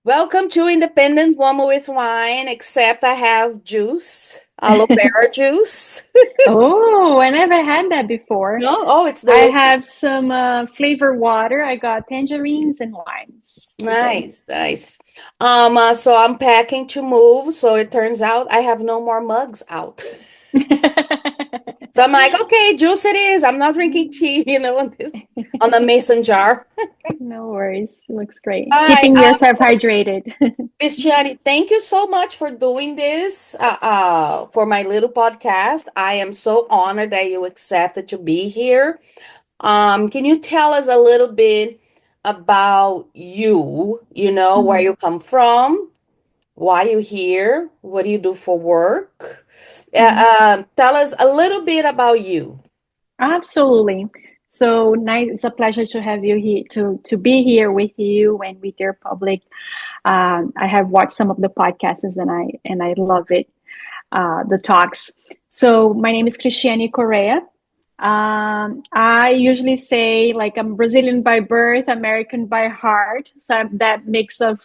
Welcome to Independent Woman with Wine, except I have juice, aloe vera juice. Oh, I never had that before. No? Oh, it's I delicious. have some flavor water. I got tangerines and limes today. Nice, nice. So I'm packing to move, so it turns out I have no more mugs out. So I'm like, okay, juice it is. I'm not drinking tea, on the mason jar. No worries. Looks great. Hi, Keeping yourself hydrated. Cristiane, thank you so much for doing this for my little podcast. I am so honored that you accepted to be here. Can you tell us a little bit about you? Where Mhm, you come from, why you're here, what do you do for work? mhm. Tell us a little bit about you. Absolutely. So nice. It's a pleasure to have you here to be here with you and with your public. I have watched some of the podcasts and I love it. The talks. So my name is Cristiane Correa. I usually say like I'm Brazilian by birth, American by heart. So I'm that mix of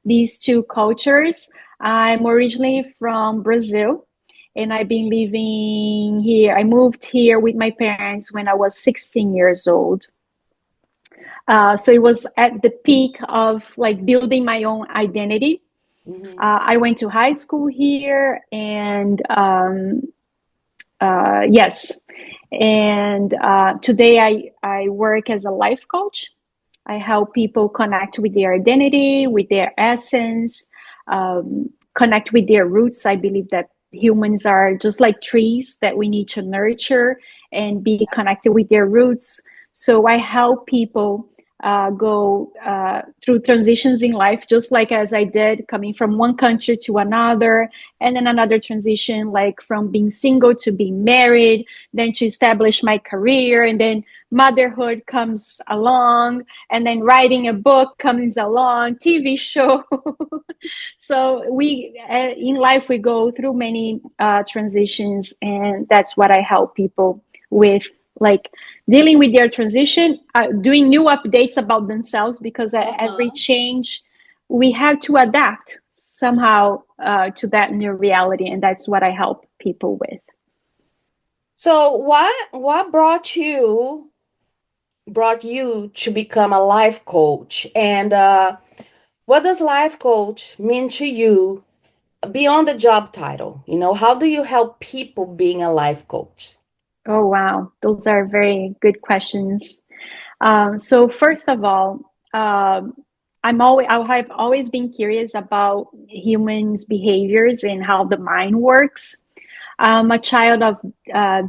these two cultures. I'm originally from Brazil and I've been living here. I moved here with my parents when I was 16 years old. So it was at the peak of like building my own identity. Mhm. I went to high school here and yes. And today I work as a life coach. I help people connect with their identity, with their essence, connect with their roots. I believe that humans are just like trees that we need to nurture and be connected with their roots. So I help people go through transitions in life, just like as I did, coming from one country to another, and then another transition, like from being single to being married, then to establish my career, and then motherhood comes along, and then writing a book comes along, TV show. So we in life we go through many transitions, and that's what I help people with, like dealing with their transition, doing new updates about themselves, because at every Uh-huh. change we have to adapt somehow to that new reality, and that's what I help people with. So what brought you to become a life coach? And what does life coach mean to you beyond the job title? How do you help people being a life coach? Oh wow, those are very good questions. So first of all, um, I have always been curious about humans' behaviors and how the mind works. I'm a child of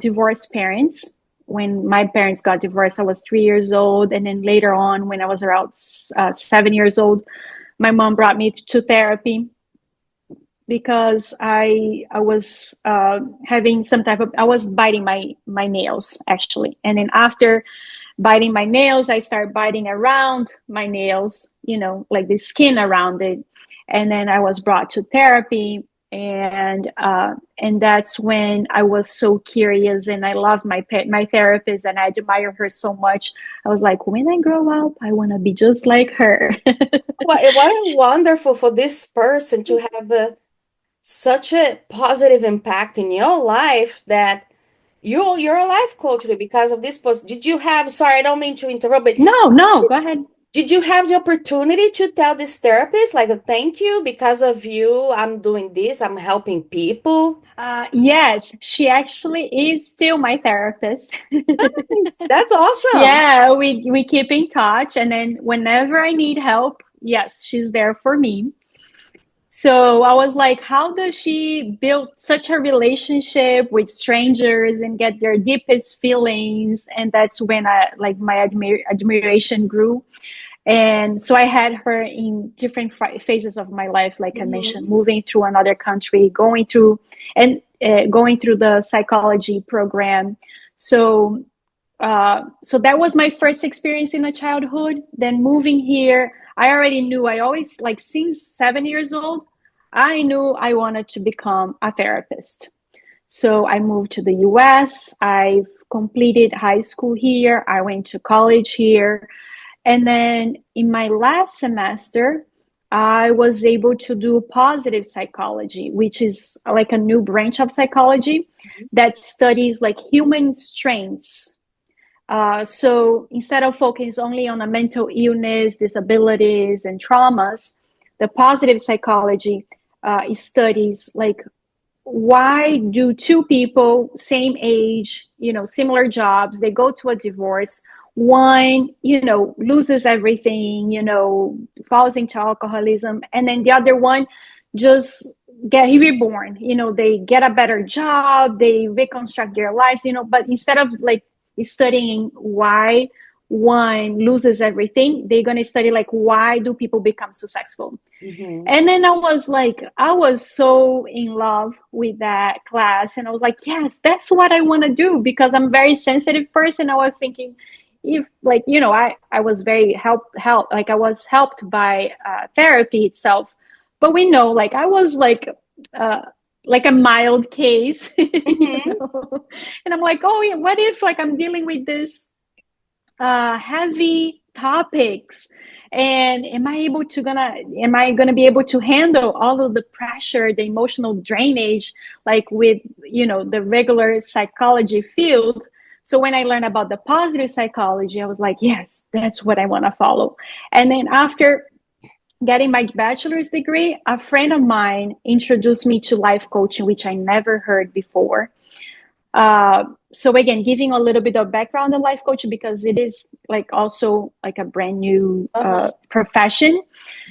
divorced parents. When my parents got divorced, I was 3 years old, and then later on, when I was around 7 years old, my mom brought me to therapy because I was having some type of, I was biting my nails actually, and then after biting my nails, I started biting around my nails, like the skin around it. And then I was brought to therapy, and that's when I was so curious, and I love my therapist, and I admire her so much. I was like, when I grow up, I want to be just like her. What a wonderful for this person to have such a positive impact in your life that you're a life coach today because of this post. Did you have, sorry, I don't mean to interrupt, but No, no, go ahead. did you have the opportunity to tell this therapist like a thank you because of you, I'm doing this, I'm helping people? Yes, she actually is still my therapist. Nice. That's awesome. Yeah, we keep in touch, and then whenever I need help, yes, she's there for me. So I was like, how does she build such a relationship with strangers and get their deepest feelings? And that's when I like my admiration grew. And so I had her in different phases of my life, like I mentioned, Mhm. moving to another country, going through the psychology program. So so that was my first experience in the childhood. Then moving here, I already knew, I always, like since 7 years old, I knew I wanted to become a therapist. So I moved to the US. I've completed high school here. I went to college here. And then in my last semester, I was able to do positive psychology, which is like a new branch of psychology that studies like human strengths. So instead of focus only on a mental illness, disabilities, and traumas, the positive psychology studies like why do two people same age, similar jobs, they go to a divorce, one loses everything, falls into alcoholism, and then the other one just get reborn, they get a better job, they reconstruct their lives, but instead of like studying why one loses everything, they're going to study like why do people become successful. Mm-hmm. And then I was so in love with that class. And I was like, yes, that's what I want to do because I'm a very sensitive person. I was thinking, if like, I was very like I was helped by therapy itself. But we know, like, I was uh, like a mild case, Mm-hmm. And I'm like, oh, yeah, what if like I'm dealing with this heavy topics, and am I gonna be able to handle all of the pressure, the emotional drainage, like with the regular psychology field? So when I learned about the positive psychology, I was like, yes, that's what I want to follow. And then after getting my bachelor's degree, a friend of mine introduced me to life coaching, which I never heard before. So again, giving a little bit of background on life coaching because it is like also like a brand new Uh-huh. profession.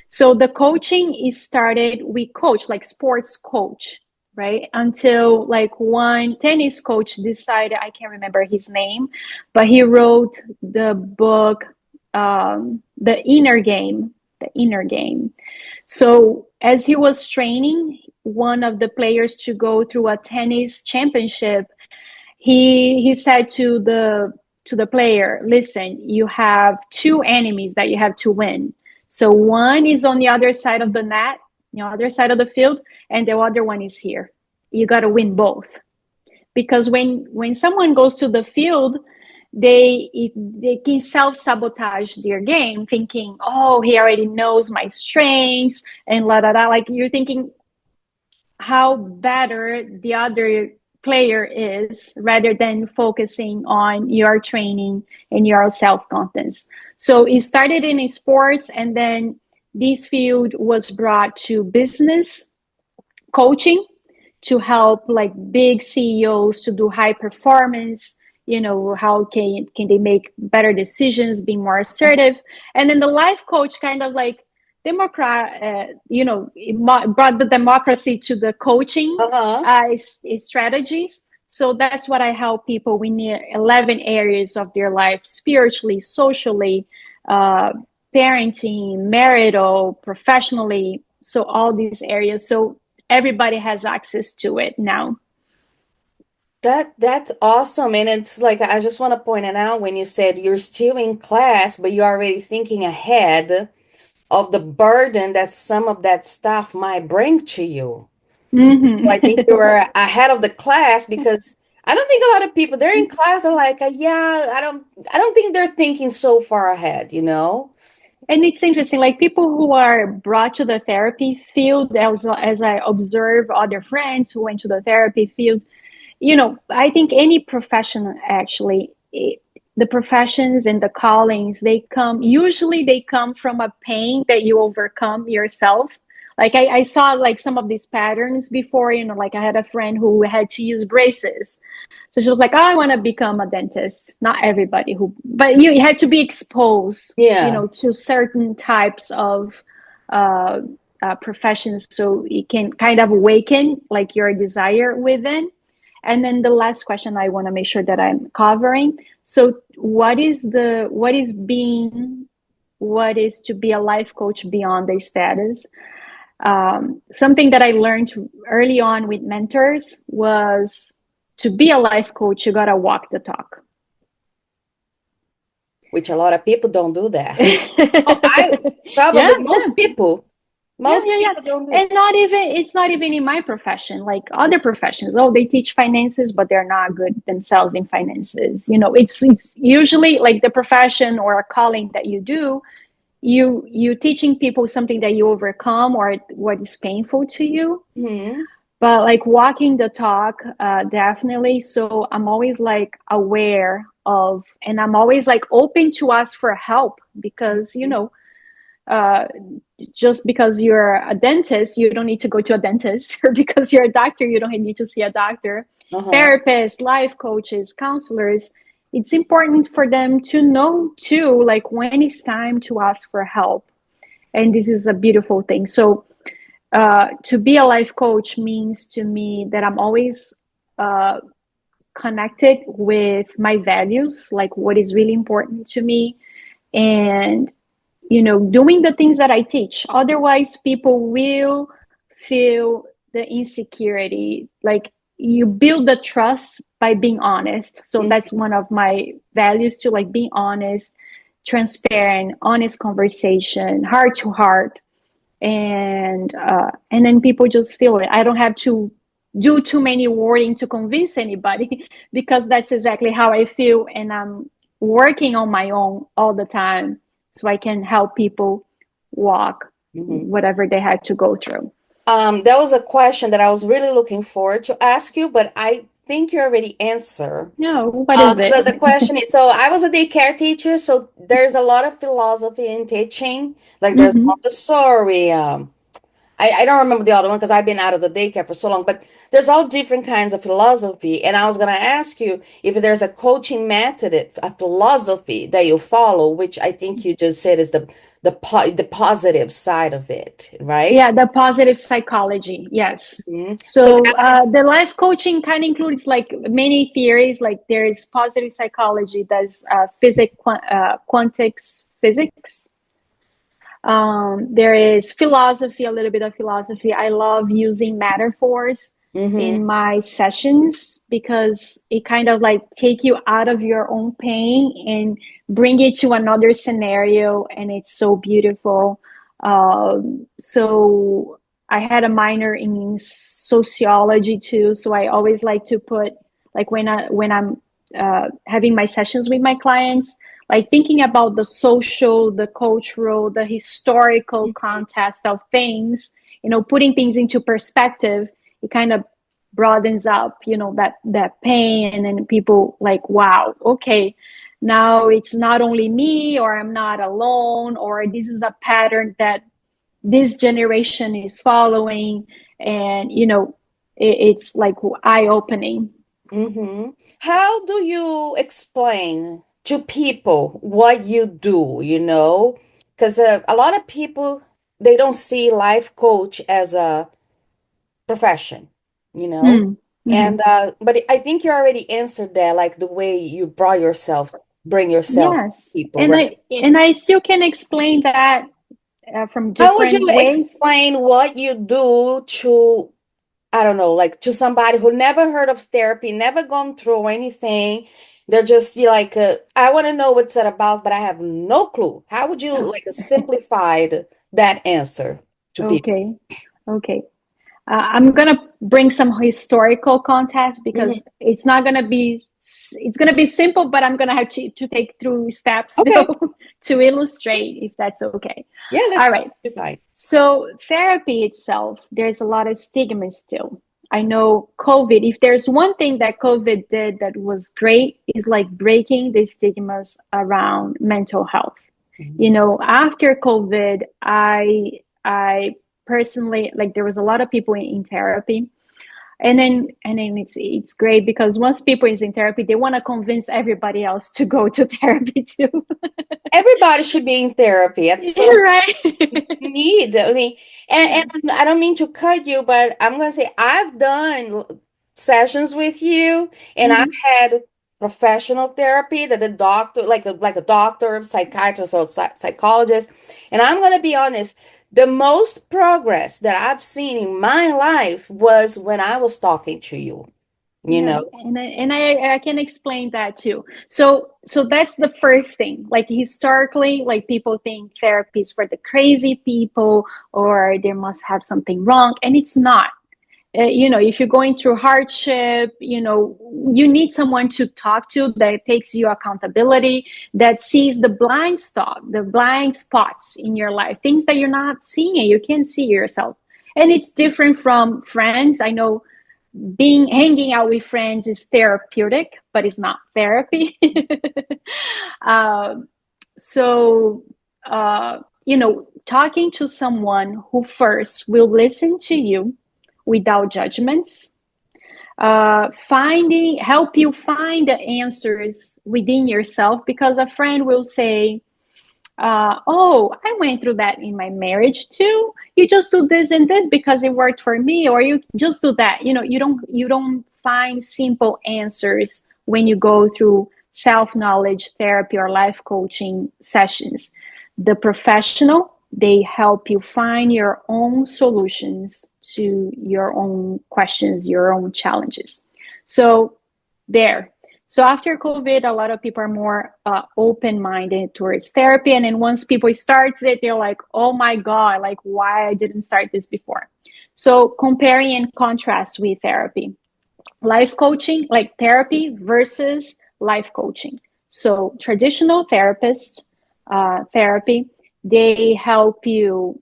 So the coaching is started with coach, like sports coach, right? Until like one tennis coach decided, I can't remember his name, but he wrote the book, The Inner Game, The Inner Game. So as he was training one of the players to go through a tennis championship, he said to the player, listen, you have two enemies that you have to win. So one is on the other side of the net, the other side of the field, and the other one is here. You got to win both. Because when someone goes to the field, they can self-sabotage their game thinking, oh, he already knows my strengths and la da da. Like you're thinking how better the other player is rather than focusing on your training and your self-confidence. So it started in sports, and then this field was brought to business coaching to help like big CEOs to do high performance, how can they make better decisions, be more assertive. And then the life coach kind of like brought the democracy to the coaching Uh-huh. strategies. So that's what I help people. We need 11 areas of their life: spiritually, socially, uh, parenting, marital, professionally. So all these areas. So everybody has access to it now. That's awesome. And it's like I just want to point it out when you said you're still in class, but you're already thinking ahead of the burden that some of that stuff might bring to you. So I think you Mm-hmm. were ahead of the class because I don't think a lot of people they're in class are like, yeah, I don't think they're thinking so far ahead, you know? And it's interesting, like people who are brought to the therapy field, as I observe other friends who went to the therapy field, I think any profession actually, the professions and the callings, they come from a pain that you overcome yourself. Like I saw like some of these patterns before, like I had a friend who had to use braces. So she was like, oh, I want to become a dentist. Not everybody but you had to be exposed, Yeah. to certain types of uh, professions so it can kind of awaken like your desire within. And then the last question I want to make sure that I'm covering. So what is to be a life coach beyond the status? Something that I learned early on with mentors was to be a life coach, you gotta walk the talk. Which a lot of people don't do that. Oh, Yeah, I probably yeah. Yeah, most yeah, yeah. people don't do. And it's not even in my profession, like other professions. Oh, they teach finances, but they're not good themselves in finances. It's usually like the profession or a calling that you do, you teaching people something that you overcome or what is painful to you. Mm-hmm. But like walking the talk, definitely. So I'm always like aware of, and I'm always like open to ask for help because, uh, just because you're a dentist, you don't need to go to a dentist, or because you're a doctor, you don't need to see a doctor. Uh-huh. Therapists, life coaches, counselors, it's important for them to know too, like when it's time to ask for help. And this is a beautiful thing. So to be a life coach means to me that I'm always uh, connected with my values, like what is really important to me, and doing the things that I teach. Otherwise, people will feel the insecurity. Like you build the trust by being honest. So that's one of my values too, like being honest, transparent, honest conversation, heart to heart, and then people just feel it. I don't have to do too many wording to convince anybody because that's exactly how I feel, and I'm working on my own all the time so I can help people walk Mm-hmm. whatever they had to go through. That was a question that I was really looking forward to ask you, but I think you already answered. No, what is So it? the question is, so I was a daycare teacher, so there's a lot of philosophy in teaching. Like there's Mm-hmm. Montessori, I don't remember the other one because I've been out of the daycare for so long, but there's all different kinds of philosophy. And I was going to ask you if there's a coaching method, a philosophy that you follow, which I think you just said is the positive side of it, right? Yeah, the positive psychology. Yes. Mhm. So So that is, the life coaching kind of includes like many theories. Like there's positive psychology, there's quantics physics. There is philosophy, a little bit of philosophy. I love using metaphors mm-hmm, in my sessions because it kind of like take you out of your own pain and bring it to another scenario, and it's so beautiful. So I had a minor in sociology too, so I always like to put, like when I'm having my sessions with my clients, like thinking about the social, the cultural, the historical mm-hmm, context of things, putting things into perspective. It kind of broadens up, that pain, and then people like, wow, okay, now it's not only me, or I'm not alone, or this is a pattern that this generation is following, and it's like eye opening. mm-hmm. How do you explain to people what you do, you know? Because a lot of people, they don't see life coach as a profession, you know? Mm-hmm. And but I think you already answered that, like the way you bring yourself to Yes, people, and right? I still can explain that from How would you different ways. explain what you do to, I don't know, like to somebody who never heard of therapy, never gone through anything? They're just like, I want to know what's that about, but I have no clue. How would you Oh, like simplified that answer to people? okay, okay. I'm gonna bring some historical context Mhm. because it's gonna be simple, but I'm gonna have to take through steps Okay. though to illustrate, if that's okay. Yeah, All let's right. define. So therapy itself, there's a lot of stigma still. I know COVID, if there's one thing that COVID did that was great, is like breaking the stigmas around mental health. Mhm. After COVID, I personally, like, there was a lot of people in therapy, and then it's great because once people is in therapy, they want to convince everybody else to go to therapy too. Everybody should be in therapy at some Right. need. I mean, Yeah. and I don't mean to cut you, but I'm gonna say I've done sessions with you, and I've Hmm. had professional therapy that a doctor, like a doctor, psychiatrist, or psychologist. And I'm gonna be honest, the most progress that I've seen in my life was when I was talking to you. You Yeah, know. and I can explain that too. So that's the first thing. Like historically, like people think therapy is for the crazy people, or they must have something wrong, and it's not. if you're going through hardship, you need someone to talk to that takes you accountability, that sees the blind spots in your life, things that you're not seeing and you can't see yourself. And it's different from friends. I know being hanging out with friends is therapeutic, but it's not therapy. um, so talking to someone who first will listen to you without judgments, help you find the answers within yourself, because a friend will say, oh, I went through that in my marriage too. You just do this and this because it worked for me, or you just do that. You don't find simple answers when you go through self-knowledge therapy or life coaching sessions. The professional, they help you find your own solutions to your own questions, your own challenges. So there. So after COVID, a lot of people are more open-minded towards therapy. And then once people start it, they're like, oh my God, like why I didn't start this before. So comparing and contrast with therapy, life coaching, like therapy versus life coaching. So traditional therapy, they help you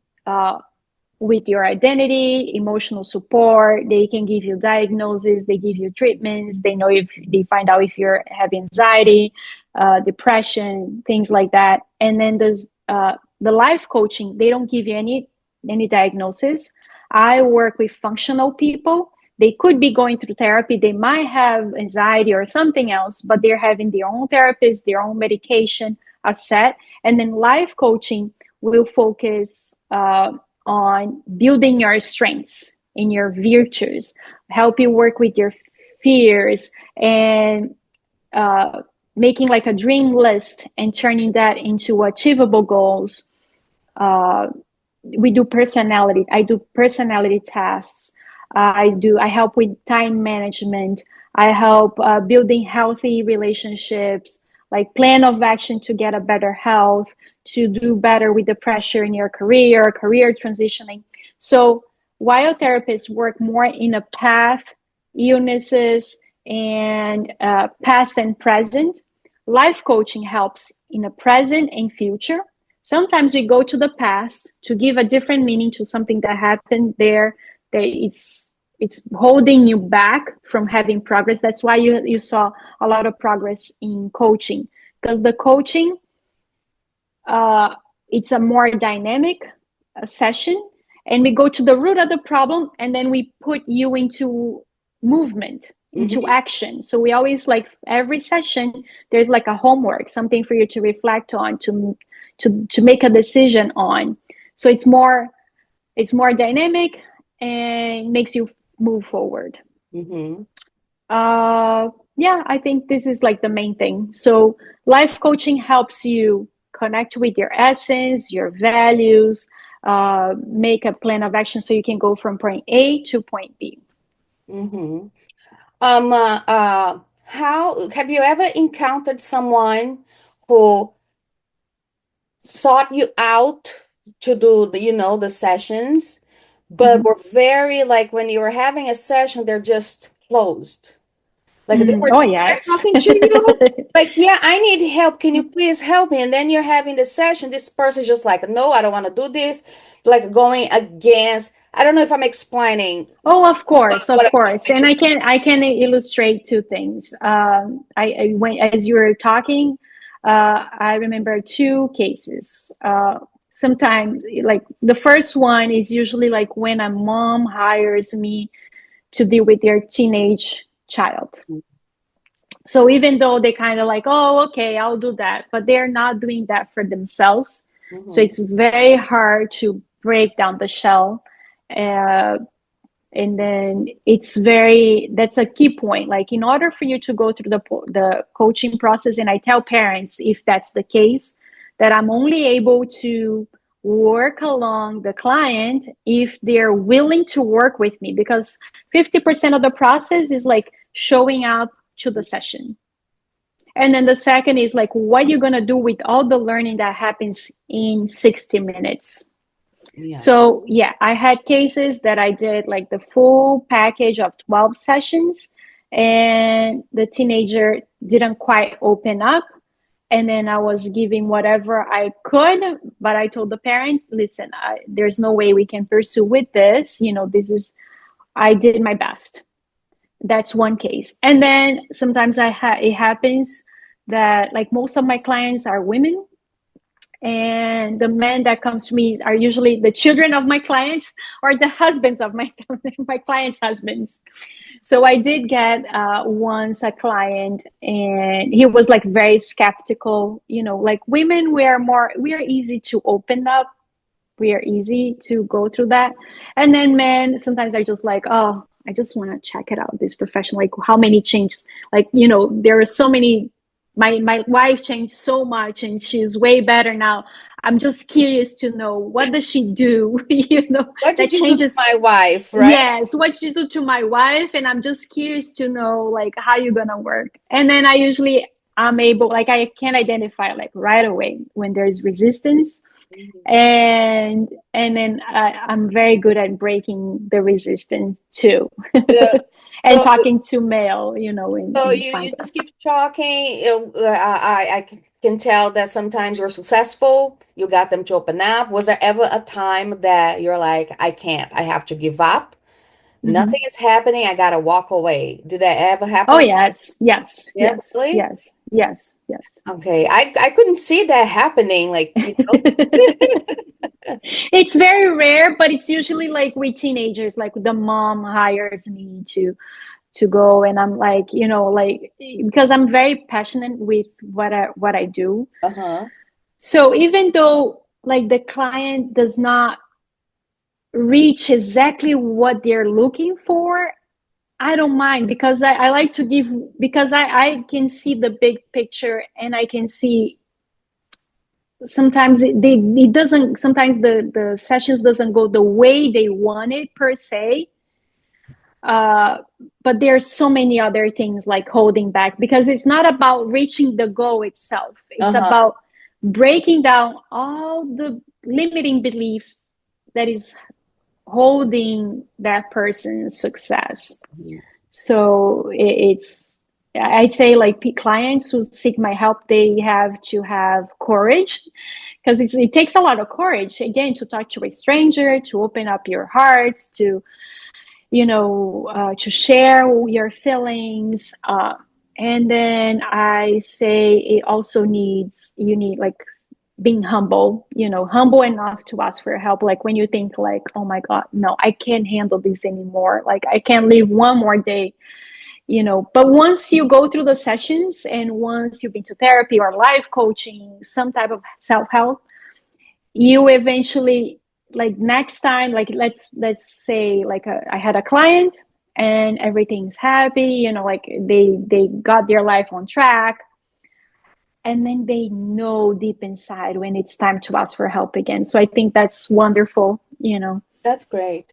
with your identity, emotional support. They can give you diagnosis, they give you treatments. They know if they find out if you're having anxiety, depression, things like that. And then there's the life coaching. They don't give you any diagnosis. I work with functional people. They could be going through therapy. They might have anxiety or something else, but they're having their own therapist, their own medication, a set. And then life coaching will focus on building your strengths and your virtues, help you work with your fears, and making like a dream list and turning that into achievable goals. I do personality tests. I help with time management. I help building healthy relationships, like plan of action to get a better health, to do better with the pressure in your career transitioning. So while therapists work more in a path, illnesses, and past and present, life coaching helps in the present and future. Sometimes we go to the past to give a different meaning to something that happened there, that it's holding you back from having progress. That's why you saw a lot of progress in coaching, because the coaching, it's a more dynamic session, and we go to the root of the problem, and then we put you into movement, into Mm-hmm. action. So we always, like, every session there's like a homework, something for you to reflect on, to make a decision on. So it's more dynamic and makes you move forward. Mm-hmm. Yeah, I think this is like the main thing. So life coaching helps you connect with your essence, your values, make a plan of action so you can go from point A to point B. Mm-hmm. How have you ever encountered someone who sought you out to do the sessions, but Mm-hmm. were very like when you were having a session, they're just closed. Like they were Oh, there yes. talking to you, like, yeah, I need help. Can you please help me? And then you're having the session. This person's just like, no, I don't want to do this. Like going against. I don't know if I'm explaining Oh, of course, what of I'm course. trying And to. I can illustrate two things. I when as you were talking, I remember two cases. Sometimes, like, the first one is usually like when a mom hires me to deal with their teenage child. So even though they kind of like, oh, okay, I'll do that, but they're not doing that for themselves. So Mm-hmm. it's very hard to break down the shell. Uh, and then that's a key point. Like, in order for you to go through the coaching process, and I tell parents, if that's the case, that I'm only able to work along the client if they're willing to work with me, because 50% of the process is like showing up to the session. And then the second is like what you're going to do with all the learning that happens in 60 minutes. Yes. So yeah, I had cases that I did like the full package of 12 sessions, and the teenager didn't quite open up. And then I was giving whatever I could, but I told the parent, listen, there's no way we can pursue with this. This is, I did my best. That's one case. And then sometimes it happens that like most of my clients are women, and the men that comes to me are usually the children of my clients or the husbands of my my clients' husbands. So I did get once a client, and he was like very skeptical. Like women, we are easy to open up, we are easy to go through that. And then men sometimes are just like, oh, I just want to check it out, this profession, like how many changes, like, there are so many, my wife changed so much and she's way better now. I'm just curious to know, what does she do, What that did you do to changes. my wife, right? Yes, what you do to my wife, and I'm just curious to know like how you're gonna work. And then I'm able, like I can identify like right away when there's resistance, Mhm. and then I'm very good at breaking the resistance too, Yeah. and So, talking to male, so and you find just keep talking. Can tell that sometimes you're successful. You got them to open up. Was there ever a time that you're like, I can't, I have to give up? hmm. Nothing is happening. I gotta walk away. Did that ever Oh happen? yes, yes, Yeah, yes, really? yes, yes, yes. Okay. I couldn't see that happening. Like, It's very rare, but it's usually like with teenagers, like the mom hires me to go, and I'm like, like, because I'm very passionate with what I do. Uh-huh. So even though like the client does not reach exactly what they're looking for, I don't mind, because I like to give, because I can see the big picture, and I can see sometimes it doesn't, sometimes the sessions doesn't go the way they want it per se. uh, but there's so many other things like holding back, because it's not about reaching the goal itself, it's Uh-huh. about breaking down all the limiting beliefs that is holding that person's success. Mhm. So it's, I'd say like clients who seek my help, they have to have courage, because it takes a lot of courage, again, to talk to a stranger, to open up your hearts, to share your feelings. And then I say it also needs, you need like being humble, humble enough to ask for help. Like when you think like, oh my God, no, I can't handle this anymore. Like I can't live one more day, but once you go through the sessions, and once you've been to therapy or life coaching, some type of self-help, you eventually, like next time, like let's say like I had a client and everything's happy, like they got their life on track, and then they know deep inside when it's time to ask for help again. So I think that's wonderful. That's great.